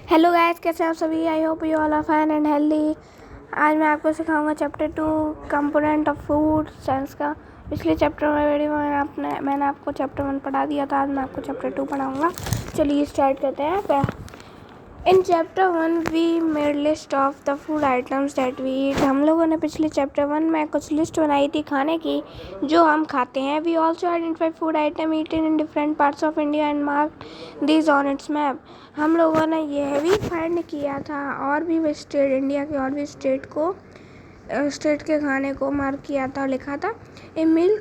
Hello guys, कैसे हैं आप सभी। I hope you all are fine and healthy. आज मैं आपको सिखाऊंगा chapter 2 component of food science का। पिछले चैप्टर में वीडियो में मैंने आपको चैप्टर 1 पढ़ा दिया था। आज मैं आपको चैप्टर 2 पढ़ाऊंगा। चलिए स्टार्ट करते हैं। In chapter 1 we made list of the food items that we eat. हम लोगों ने पिछले चैप्टर 1 में कुछ लिस्ट बनाई थी खाने की जो हम खाते हैं। We also identify food item eaten in different parts of India and mark this on its map. हम लोगों ने यह भी फाइंड किया था और भी स्टेट, इंडिया के और भी स्टेट के खाने को मार्क किया था और लिखा था। A meal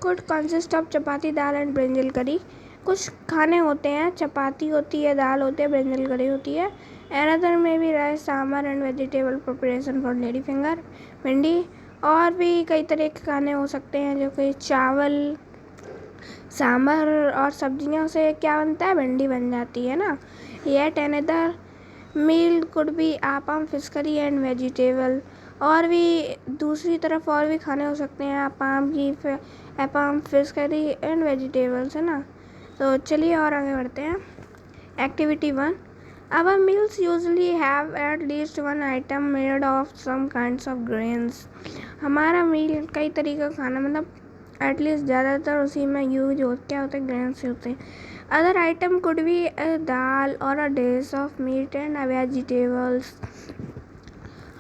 could consist of chapati, dal and brinjal curry. कुछ खाने होते हैं, चपाती होती है, दाल होती है, ब्रिंजल करी होती है। अनदर में भी rice, sambar and vegetable preparation for lady finger, भिंडी। और भी कई तरह के खाने हो सकते हैं जो कि चावल, सांभर और सब्जियों से क्या बनता है, भिंडी बन जाती है ना। Yet another meal could be appam, fish curry and vegetable. और भी दूसरी तरफ और भी खाने हो सकते हैं, appam, fish curry and vegetables, है ना। तो चलिए और आगे बढ़ते हैं। Activity 1, our meals usually have at least one item made of some kinds of grains. हमारा मील कई तरीके का खाना, मतलब एटलीस्ट ज़्यादातर उसी में यूज क्या होते हैं, ग्रेन्स होते हैं। Other item could be a dal or a dish of meat and vegetables.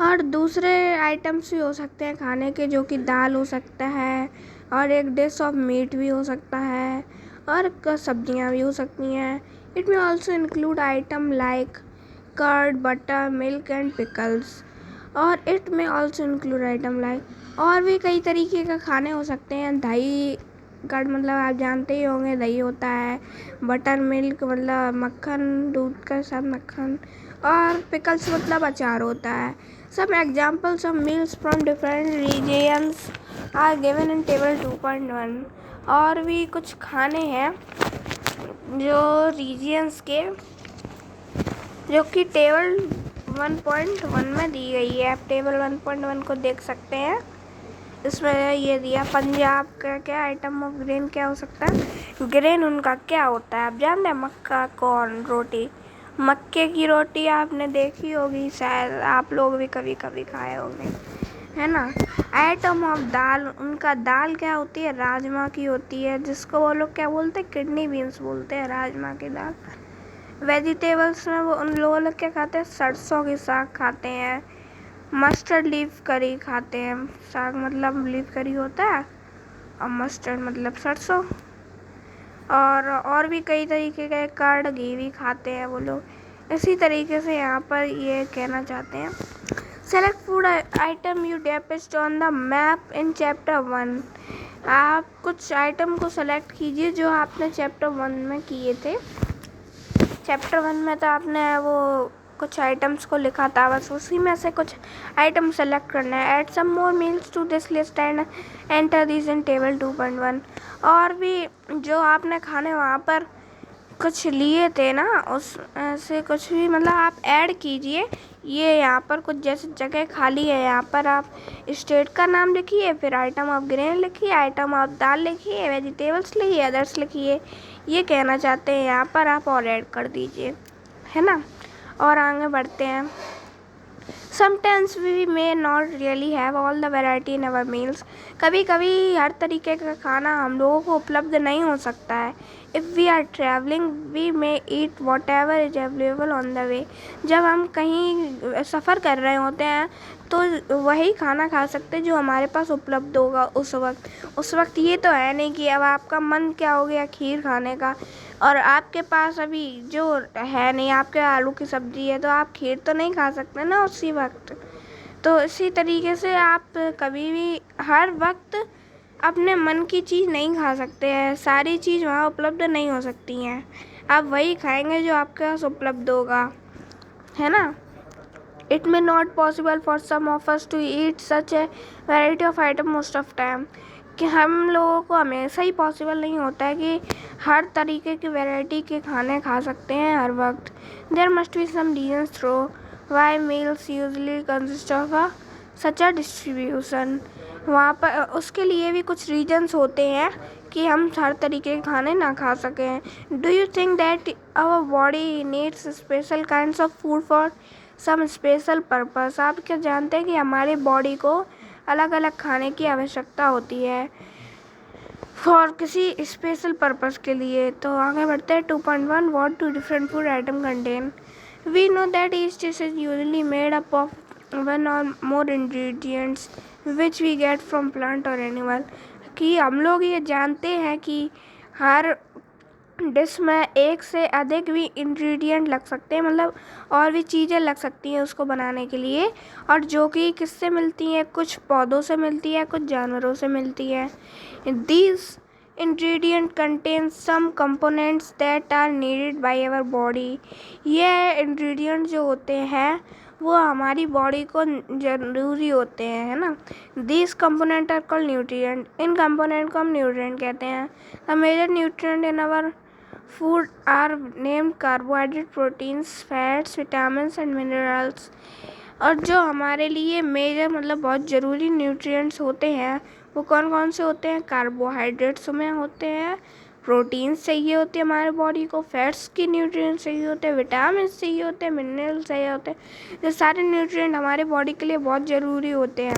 और दूसरे आइटम्स भी हो सकते हैं खाने के, जो कि दाल हो सकता है और एक डिश ऑफ मीट भी हो सकता है और सब्जियां भी हो सकती हैं। It may also include item like curd, butter, milk and pickles. और it may also include item like, और भी कई तरीके का खाने हो सकते हैं। दही, कर्ड मतलब आप जानते ही होंगे, दही होता है। बटर मिल्क मतलब मक्खन, दूध के साथ मक्खन। और पिकल्स मतलब अचार होता है। Some examples of meals from different regions are given in table 2.1। और भी कुछ खाने हैं जो रीजियंस के, जो कि टेबल 1.1 में दी गई है। आप टेबल 1.1 को देख सकते हैं। इसमें ये दिया पंजाब का क्या आइटम ऑफ ग्रेन क्या हो सकता है। ग्रेन उनका क्या होता है आप जानते हैं, मक्का, कॉर्न, रोटी। मक्के की रोटी आपने देखी होगी, शायद आप लोग भी कभी कभी खाए होंगे, है ना। आइटम ऑफ दाल, उनका दाल क्या होती है, राजमा की होती है, जिसको वो लोग क्या बोलते हैं, किडनी बीन्स बोलते हैं, राजमा की दाल। वेजिटेबल्स में वो उन लोग क्या खाते हैं, सरसों की साग खाते हैं, मस्टर्ड लीफ करी खाते हैं। साग मतलब लीफ करी होता है और मस्टर्ड मतलब सरसों। और भी कई तरीके के कर्ड, घी भी खाते हैं वो लोग। इसी तरीके से यहाँ पर ये कहना चाहते हैं, select food item you depict on the map in chapter 1। आप कुछ आइटम को सेलेक्ट कीजिए जो आपने चैप्टर 1 में किए थे। चैप्टर 1 में तो आपने वो कुछ आइटम्स को लिखा था, बस उसी में से कुछ आइटम सेलेक्ट करना है। Add some more meals to this list and enter this in table 2.1। और भी जो आपने खाने वहाँ पर कुछ लिए थे ना, उस ऐसे कुछ भी मतलब आप ऐड कीजिए। ये यहाँ पर कुछ जैसे जगह खाली है, यहाँ पर आप स्टेट का नाम लिखिए, फिर आइटम ऑफ ग्रेन लिखिए, आइटम ऑफ दाल लिखिए, वेजिटेबल्स लिखिए, अदर्स लिखिए। ये कहना चाहते हैं यहाँ पर आप और ऐड कर दीजिए, है ना। और आगे बढ़ते हैं। Sometimes we may not really have all the variety in our meals। कभी कभी हर तरीके का खाना हम लोगों को उपलब्ध नहीं हो सकता है। If we are traveling we may eat whatever is available on the way। जब हम कहीं सफ़र कर रहे होते हैं तो वही खाना खा सकते हैं जो हमारे पास उपलब्ध होगा उस वक्त ये तो है नहीं कि अब आपका मन क्या हो गया खीर खाने का और आपके पास अभी जो है नहीं, आपके आलू की सब्ज़ी है, तो आप खीर तो नहीं खा सकते ना उसी वक्त। तो इसी तरीके से आप कभी भी हर वक्त अपने मन की चीज़ नहीं खा सकते हैं। सारी चीज़ वहाँ उपलब्ध नहीं हो सकती हैं। आप वही खाएंगे जो आपके पास उपलब्ध होगा, है ना। It may not possible for some of us to eat such a variety of item most of time। कि हम लोगों को हमेशा ही पॉसिबल नहीं होता है कि हर तरीके की वैरायटी के खाने खा सकते हैं हर वक्त। There must be some reasons through why meals usually consist of such a distribution। वहाँ पर उसके लिए भी कुछ रीजन्स होते हैं कि हम हर तरीके के खाने ना खा सकें। Do you think that our body needs special kinds of food for some special purpose? आप क्या जानते हैं कि हमारी बॉडी को अलग अलग खाने की आवश्यकता होती है फॉर किसी स्पेशल पर्पस के लिए? तो आगे बढ़ते हैं। 2.1 what do different food item contain? We know that each dish is usually made up of one or more ingredients which we get from plant or animal. कि हम लोग ये जानते हैं कि हर डिश में एक से अधिक भी इंग्रेडिएंट लग सकते हैं, मतलब और भी चीज़ें लग सकती हैं उसको बनाने के लिए, और जो कि किससे मिलती हैं? कुछ पौधों से मिलती है, कुछ जानवरों से मिलती है। These ingredient contain some components that are needed by our body. ये ingredient जो होते हैं वो हमारी बॉडी को ज़रूरी होते हैं, है ना। These components are called nutrient. In component को हम nutrient कहते हैं। The major nutrient in our food are named carbohydrate, proteins, fats, vitamins and minerals. और जो हमारे लिए मेजर मतलब बहुत ज़रूरी न्यूट्रिएंट्स होते हैं वो कौन कौन से होते हैं? कार्बोहाइड्रेट्स में होते हैं, प्रोटीन्स चाहिए होते हैं हमारे बॉडी को, फैट्स की न्यूट्रिएंट्स चाहिए होते हैं, विटामिन चाहिए होते हैं, मिनरल्स चाहिए होते हैं। ये सारे न्यूट्रिएंट हमारे बॉडी के लिए बहुत ज़रूरी होते हैं।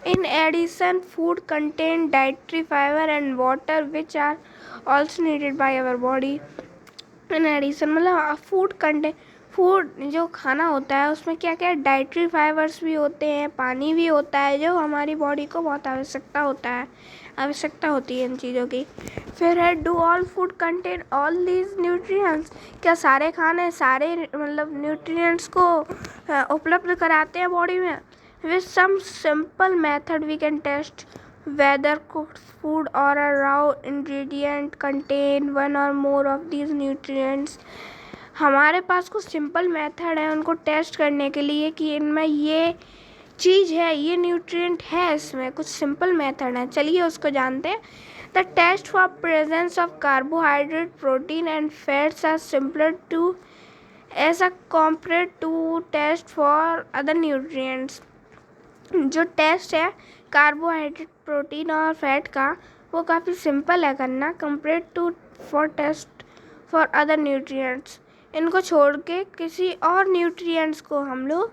In addition food contain dietary fiber and water which are also needed by our body. In addition मतलब फूड जो खाना होता है उसमें क्या क्या डाइटरी फाइबर्स भी होते हैं, पानी भी होता है, जो हमारी बॉडी को बहुत आवश्यकता होती है इन चीज़ों की। फिर है do all food contain all these nutrients? क्या सारे खाने सारे मतलब न्यूट्रिएंट्स को उपलब्ध कराते हैं बॉडी में? With some simple method we can test whether cooked food or a raw ingredient contain one or more of these nutrients. हमारे पास कुछ सिंपल मेथड है उनको टेस्ट करने के लिए कि इनमें ये चीज़ है, ये न्यूट्रिएंट है, इसमें कुछ सिंपल मेथड है। चलिए उसको जानते हैं। The test for presence of carbohydrate, protein and fats are simpler to as a compare to test for other nutrients. जो टेस्ट है कार्बोहाइड्रेट, प्रोटीन और फैट का वो काफ़ी सिंपल है करना compare to for test for other nutrients. इनको छोड़ के किसी और न्यूट्रिएंट्स को हम लोग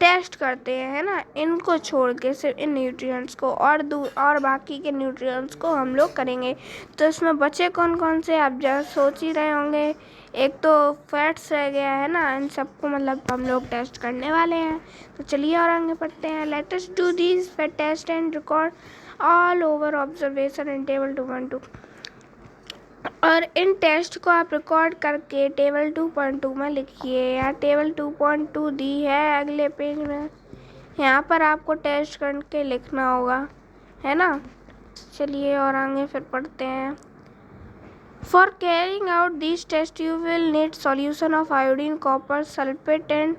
टेस्ट करते हैं, है ना। इनको छोड़ के सिर्फ इन न्यूट्रिएंट्स को और बाकी के न्यूट्रिएंट्स को हम लोग करेंगे। तो इसमें बचे कौन कौन से आप जरा सोच ही रहे होंगे। एक तो फैट्स रह गया है ना, इन सबको मतलब हम लोग टेस्ट करने वाले हैं। तो चलिए और आगे पढ़ते हैं। Let us do this fat test and record all over observation in table 2.2। और इन टेस्ट को आप रिकॉर्ड करके टेबल 2.2 में लिखिए। यहाँ टेबल 2.2 दी है अगले पेज में, यहाँ पर आपको टेस्ट करके लिखना होगा, है ना। चलिए और आगे फिर पढ़ते हैं। For carrying out this test you will need solution of iodine, copper, sulphate and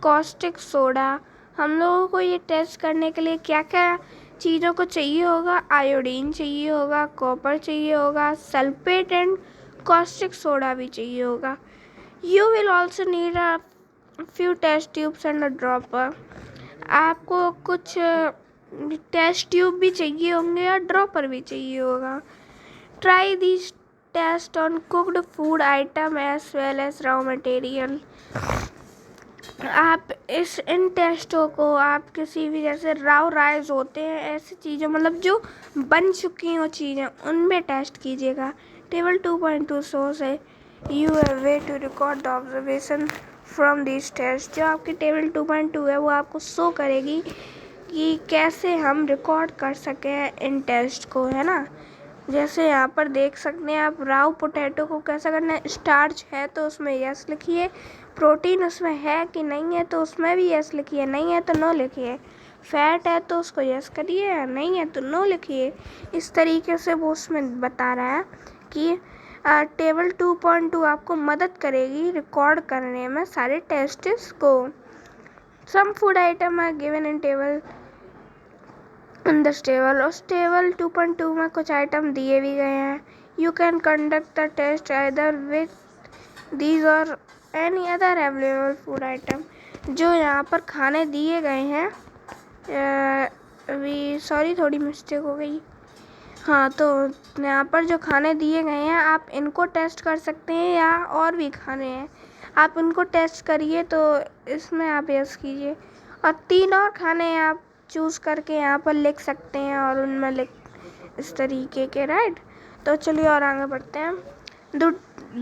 caustic soda. हम लोगों को ये टेस्ट करने के लिए क्या क्या चीज़ों को चाहिए होगा? आयोडीन चाहिए होगा, कॉपर चाहिए होगा, सल्फेट एंड कॉस्टिक सोडा भी चाहिए होगा। You will also need a few test tubes and a dropper. आपको कुछ टेस्ट ट्यूब भी चाहिए होंगे और ड्रॉपर भी चाहिए होगा। Try this test on cooked food item as well as raw material. आप इन टेस्टों को आप किसी भी जैसे राव राइस होते हैं ऐसी चीज़ें मतलब जो बन चुकी हो चीज़ें उनमें टेस्ट कीजिएगा। टेबल 2.2 शोज है you have way to record the observation from this test. जो आपकी टेबल 2.2 है वो आपको शो करेगी कि कैसे हम रिकॉर्ड कर सकें इन टेस्ट को, है ना। जैसे यहाँ पर देख सकते हैं आप राव पोटैटो को कैसा करना है। स्टार्च है तो उसमें यस लिखिए, प्रोटीन उसमें है कि नहीं है तो उसमें भी यस लिखिए, नहीं है तो नो लिखिए। फैट है तो उसको यस करिए, नहीं है तो नो लिखिए। इस तरीके से वो उसमें बता रहा है कि टेबल 2.2 आपको मदद करेगी रिकॉर्ड करने में सारे टेस्ट्स को। Some food item are given in table in this table. उस टेबल 2.2 में कुछ आइटम दिए भी गए हैं। You can conduct the test either with these or any other available food item. जो यहाँ पर खाने दिए गए हैं, सॉरी थोड़ी मिस्टेक हो गई। हाँ, तो यहाँ पर जो खाने दिए गए हैं आप इनको टेस्ट कर सकते हैं या और भी खाने हैं, आप इनको टेस्ट करिए। तो इसमें आप यस कीजिए और 3 और खाने आप चूज़ करके यहाँ पर लिख सकते हैं और उनमें लिख इस तरीके के, राइट। तो चलिए और आगे बढ़ते हैं।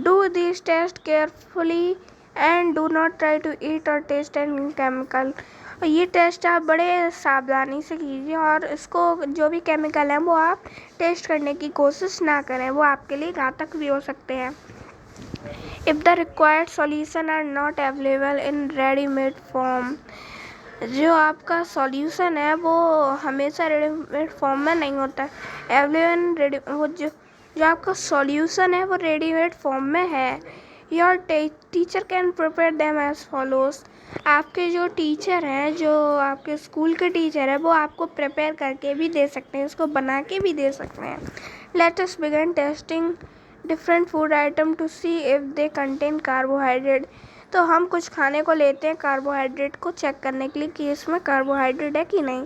Do this test carefully and do not try to eat और टेस्ट एनी केमिकल। ये टेस्ट आप बड़े सावधानी से कीजिए और इसको जो भी केमिकल है वो आप टेस्ट करने की कोशिश ना करें, वो आपके लिए घातक भी हो सकते हैं। If the required solution are not available in readymade form, जो आपका सॉल्यूशन है वो हमेशा रेडीमेड फॉर्म में नहीं होता है अवेलेबल। वो जो आपका सॉल्यूशन है वो रेडीमेड फॉर्म में है। Your teacher can prepare them as follows. आपके जो टीचर हैं, जो आपके स्कूल के टीचर है, वो आपको प्रिपेयर करके भी दे सकते हैं, इसको बना के भी दे सकते हैं। Let us begin testing different food item to see if they contain carbohydrate. तो हम कुछ खाने को लेते हैं कार्बोहाइड्रेट को चेक करने के लिए कि इसमें कार्बोहाइड्रेट है कि नहीं।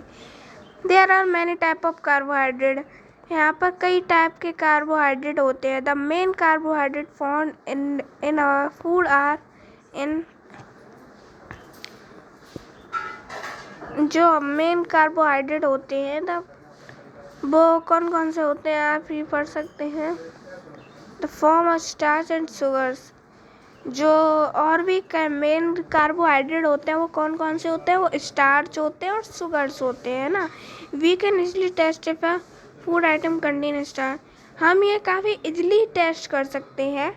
There are many type of carbohydrate. यहाँ पर कई टाइप के कार्बोहाइड्रेट होते हैं। The main carbohydrate found in our food are in, जो मेन कार्बोहाइड्रेट होते हैं वो कौन कौन से होते हैं आप ही पढ़ सकते हैं। The form of starch and sugars. जो और भी मेन कार्बोहाइड्रेट होते हैं वो कौन कौन से होते हैं, वो स्टार्च होते हैं और शुगर्स होते हैं ना। We can easily test if a food item contain starch. हम ये काफ़ी इजली टेस्ट कर सकते हैं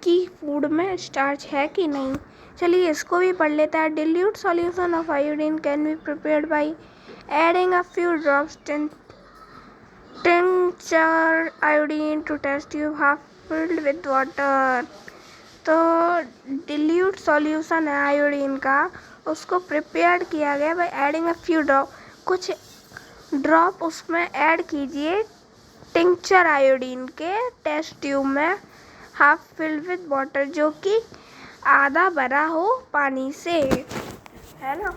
कि फूड में स्टार्च है कि नहीं। चलिए इसको भी पढ़ लेते हैं। Dilute solution of iodine can be prepared by adding a few drops tincture iodine to test tube half filled with water। तो डिल्यूट सॉल्यूशन है आयोडीन का, उसको प्रिपेयर किया गया by adding a few drop. कुछ ड्रॉप उसमें add कीजिए tincture iodine के टेस्ट ट्यूब में, हाफ फिल्ड विद वाटर, जो कि आधा भरा हो पानी से, है ना।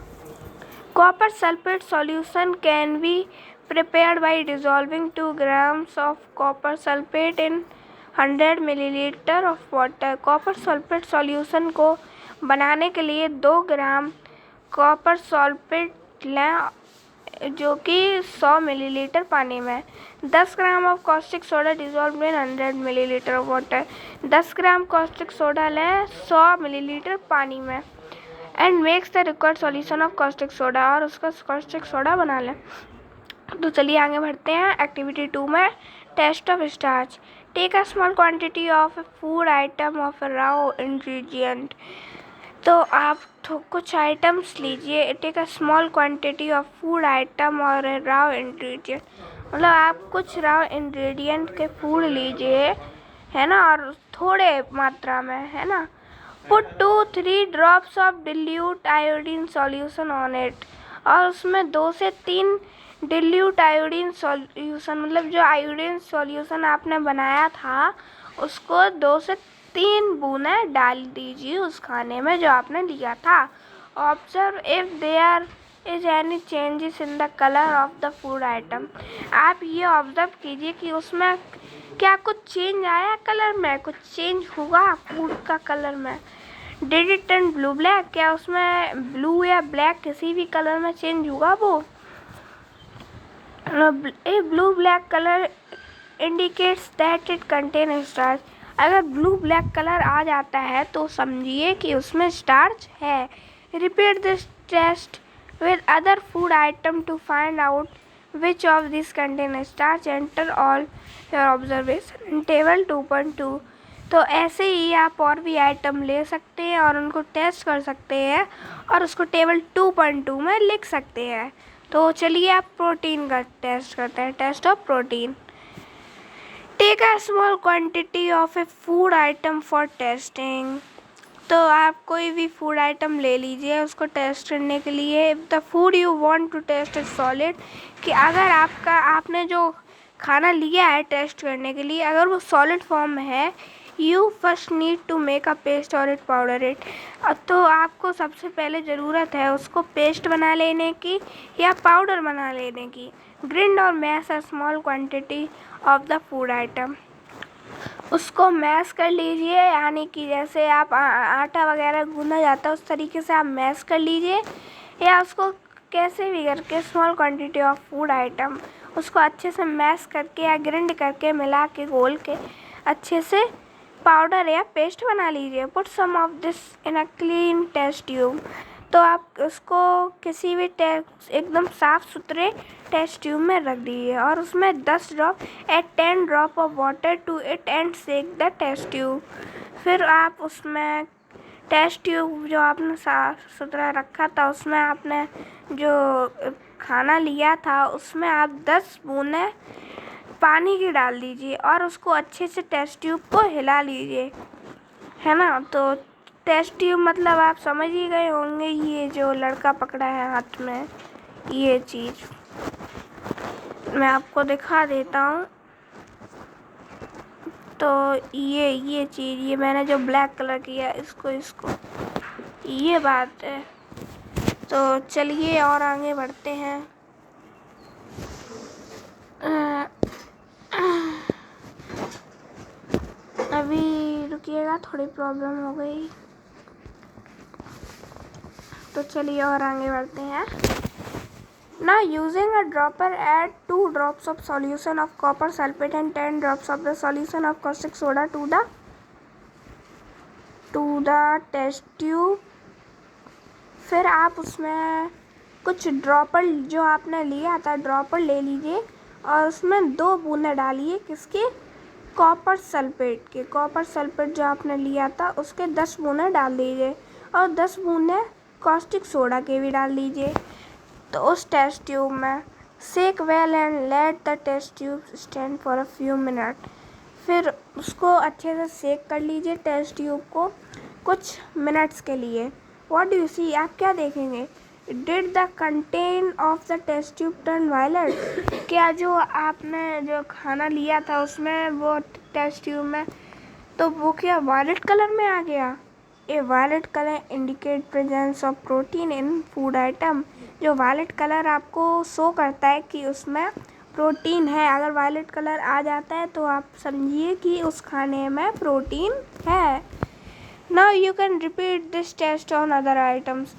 Copper sulphate solution can be prepared by dissolving 2 grams of copper sulfate in 100 milliliter of water। Copper sulphate solution को बनाने के लिए 2 ग्राम कॉपर सल्फेट लें, जो कि 100 मिलीलीटर पानी में। 10 gram of caustic soda dissolve in 100 millilitre of water. 10 gram caustic soda लें 100 मिलीलीटर पानी में। And makes the required solution of caustic soda, और उसका कॉस्टिक सोडा बना लें। तो चलिए आगे बढ़ते हैं। एक्टिविटी 2 में test of starch. Take a small quantity of a food item of raw ingredient. तो आप कुछ आइटम्स लीजिए। Take a small quantity of food item और रॉ इंग्रेडिएंट, मतलब आप कुछ रॉ इंग्रेडिएंट के फूड लीजिए, है ना, और थोड़े मात्रा में, है ना। Put 2-3 drops of dilute iodine solution on it, और उसमें 2 से 3 डिल्यूट आयोडीन सॉल्यूशन, मतलब जो आयोडीन सॉल्यूशन आपने बनाया था उसको 2 से 3 बूंदें डाल दीजिए उस खाने में जो आपने लिया था। Observe if there is any changes in the colour of the food item. आप ये ऑब्जर्व कीजिए कि उसमें क्या कुछ चेंज आया कलर में, कुछ चेंज हुआ फूड का कलर में। Did it turn blue black, क्या उसमें ब्लू या ब्लैक किसी भी कलर में चेंज हुआ वो। A blue black color indicates that it contains starch। अगर ब्लू ब्लैक कलर आ जाता है तो समझिए कि उसमें स्टार्च है। Repeat this test with other food item to find out which of these contain starch। enter all your observation in table 2.2। तो ऐसे ही आप और भी आइटम ले सकते हैं और उनको टेस्ट कर सकते हैं और उसको टेबल 2.2 में लिख सकते हैं। तो चलिए आप प्रोटीन का टेस्ट करते हैं। Test of protein. Take a small quantity of a food item for testing. तो आप कोई भी फूड आइटम ले लीजिए उसको टेस्ट करने के लिए। The food you want to test is solid, कि अगर आपने जो खाना लिया है टेस्ट करने के लिए अगर वो सॉलिड फॉर्म में है you first need to make a paste और इट पाउडर इट। तो आपको सबसे पहले ज़रूरत है उसको पेस्ट बना लेने की या पाउडर बना लेने की। ग्रिंड और mash a small quantity of the food item. उसको मैश कर लीजिए, यानी कि जैसे आप आटा वगैरह गूंदा जाता है उस तरीके से आप मैश कर लीजिए, या उसको कैसे भी करके small quantity of food item उसको अच्छे से मैश करके या ग्रिंड करके मिला के घोल के अच्छे से पाउडर या पेस्ट बना लीजिए। Put some of this in a clean test tube. तो आप उसको किसी भी एकदम साफ सुथरे टेस्ट ट्यूब में रख दीजिए और उसमें 10 drop add 10 drop of water to it and shake the test tube. फिर आप उसमें टेस्ट ट्यूब जो आपने साफ सुथरा रखा था उसमें आपने जो खाना लिया था उसमें आप 10 बूंदें पानी की डाल दीजिए और उसको अच्छे से टेस्ट ट्यूब को हिला लीजिए, है ना। तो टेस्ट ट्यूब मतलब आप समझ ही गए होंगे, ये जो लड़का पकड़ा है हाथ में ये चीज़ मैं आपको दिखा देता हूँ। तो ये चीज़ ये मैंने जो ब्लैक कलर किया इसको ये बात है। तो चलिए और आगे बढ़ते हैं। अभी रुकिएगा, थोड़ी प्रॉब्लम हो गई, तो चलिए और आगे बढ़ते हैं। Now using a dropper, add 2 drops of solution of copper sulfate and 10 drops of the solution of caustic soda to the test tube। फिर आप उसमें कुछ ड्रॉपर जो आपने लिया था ड्रॉपर ले लीजिए और उसमें 2 बूंदें डालिए किसके, कॉपर सल्फेट के। कॉपर सल्फेट जो आपने लिया था उसके 10 बूंदें डाल दीजिए और 10 बूंदें कॉस्टिक सोडा के भी डाल दीजिए। तो उस टेस्ट ट्यूब में shake well and let the test tube stand for a few minute. फिर उसको अच्छे से सेक कर लीजिए टेस्ट ट्यूब को कुछ मिनट्स के लिए। व्हाट डू यू सी, आप क्या देखेंगे, did the content of the test tube turn violet. क्या जो आपने जो खाना लिया था उसमें वो टेस्ट ट्यूब में तो वो क्या वायलेट कलर में आ गया। A violet colour indicate presence of protein in food item. जो वायलेट कलर आपको शो करता है कि उसमें प्रोटीन है। अगर वायलेट कलर आ जाता है तो आप समझिए कि उस खाने में प्रोटीन है। Now you can repeat this test on other items,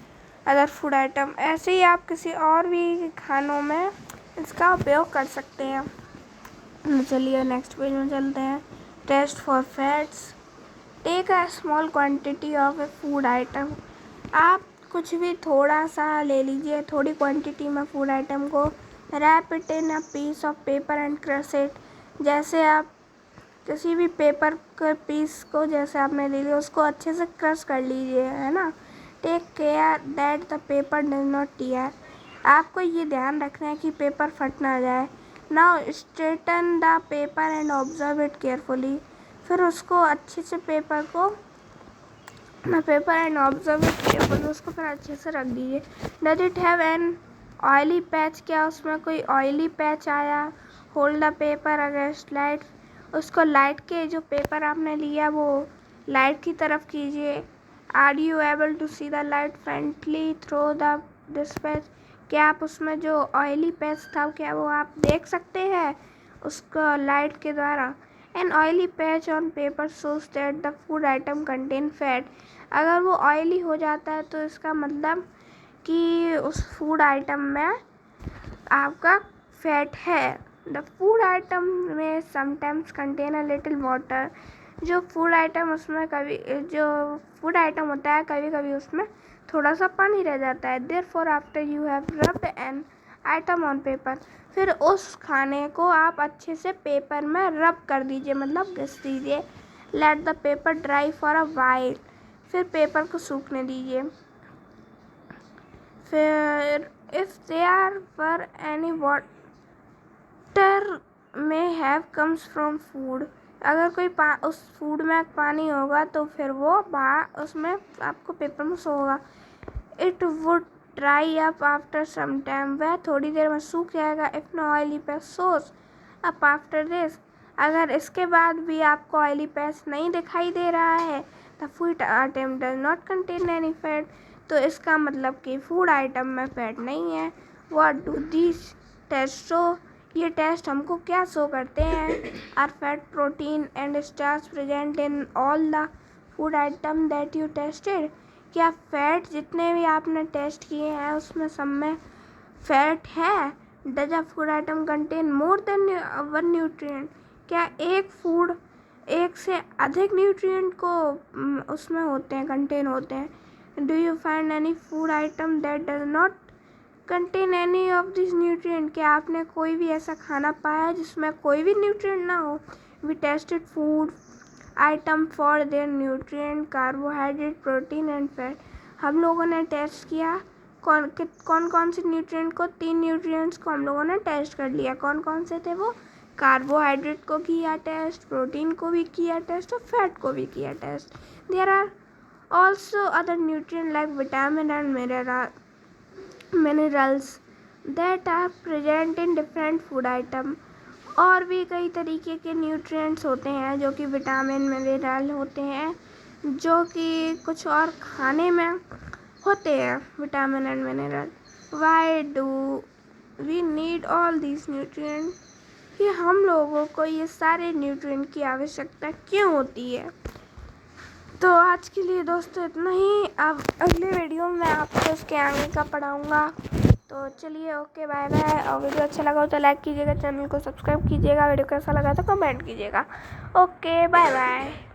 other food item. ऐसे ही आप किसी और भी खानों में इसका उपयोग कर सकते हैं। चलिए नेक्स्ट पेज में चलते हैं। Test for fats. Take a small quantity of a food item. आप कुछ भी थोड़ा सा ले लीजिए, थोड़ी क्वांटिटी में फूड आइटम को। Wrap it in a piece of paper and crush it. जैसे आप किसी भी पेपर के पीस को जैसे आपने ले लिया उसको अच्छे से क्रश कर लीजिए, है ना। Take care that the paper does not tear. आपको ये ध्यान रखना है कि पेपर फट ना जाए। Now straighten the paper and observe it carefully. फिर उसको अच्छे से paper and observe it carefully उसको फिर अच्छे से रख दीजिए। Does it have an oily patch, क्या उसमें कोई ऑयली पैच आया। Hold the paper against light. उसको लाइट के जो पेपर आपने लिया वो लाइट की तरफ कीजिए। Are you able to see the light frontly through the this patch. क्या आप उसमें जो ऑयली पैच था क्या वो आप देख सकते हैं उसको लाइट के द्वारा। An oily patch on paper shows that the food item contain fat। अगर वो ऑयली हो जाता है तो इसका मतलब कि उस फूड आइटम में आपका फैट है। द फूड आइटम में sometimes contain a little water. जो फूड आइटम होता है कभी कभी उसमें थोड़ा सा पानी रह जाता है। Therefore after you have rubbed an item on paper. फिर उस खाने को आप अच्छे से पेपर में रब कर दीजिए, मतलब घिस दीजिए। Let the paper dry for a while. फिर पेपर को सूखने दीजिए। फिर if there were any water may have comes from food. अगर कोई उस फूड में पानी होगा तो फिर वो उसमें आपको पेपर में शो होगा। It would dry up after some time. वह थोड़ी देर में सूख जाएगा। If no oily patch shows up after this. अगर इसके बाद भी आपको ऑयली पेस्ट नहीं दिखाई दे रहा है, the food item does not contain any fat, तो इसका मतलब कि फूड आइटम में फैट नहीं है। What do this test show, ये टेस्ट हमको क्या शो करते हैं? Are fat, protein and starch present in all the food item that you tested, क्या फैट जितने भी आपने टेस्ट किए हैं उसमें सब में फैट है? Does a food item contain more than one nutrient, क्या एक से अधिक न्यूट्रिएंट को उसमें होते हैं, कंटेन होते हैं? Do you find any food item that does not contain any of this nutrient, क्या आपने कोई भी ऐसा खाना पाया जिसमें कोई भी न्यूट्रिएंट ना हो? We tested food item for their nutrient, carbohydrate, protein and fat, हम लोगों ने टेस्ट किया कौन कौन से न्यूट्रिएंट को? 3 न्यूट्रिएंट्स को हम लोगों ने टेस्ट कर लिया। कौन कौन से थे वो? कार्बोहाइड्रेट को किया टेस्ट, प्रोटीन को भी किया टेस्ट और फैट को भी किया test. There are also other nutrient like vitamin and minerals that are present in different food item, और भी कई तरीके के न्यूट्रिएंट्स होते हैं जो कि विटामिन मिनरल होते हैं, जो कि कुछ और खाने में होते हैं, vitamin and mineral. Why do we need all these nutrient, कि हम लोगों को ये सारे न्यूट्रिएंट की आवश्यकता क्यों होती है? तो आज के लिए दोस्तों इतना ही। अब अगले वीडियो में आपको उसके आगे का पढ़ाऊँगा। तो चलिए, ओके, बाय बाय। और वीडियो अच्छा लगा हो तो लाइक कीजिएगा, चैनल को सब्सक्राइब कीजिएगा, वीडियो कैसा लगा तो कमेंट कीजिएगा। Okay, bye bye.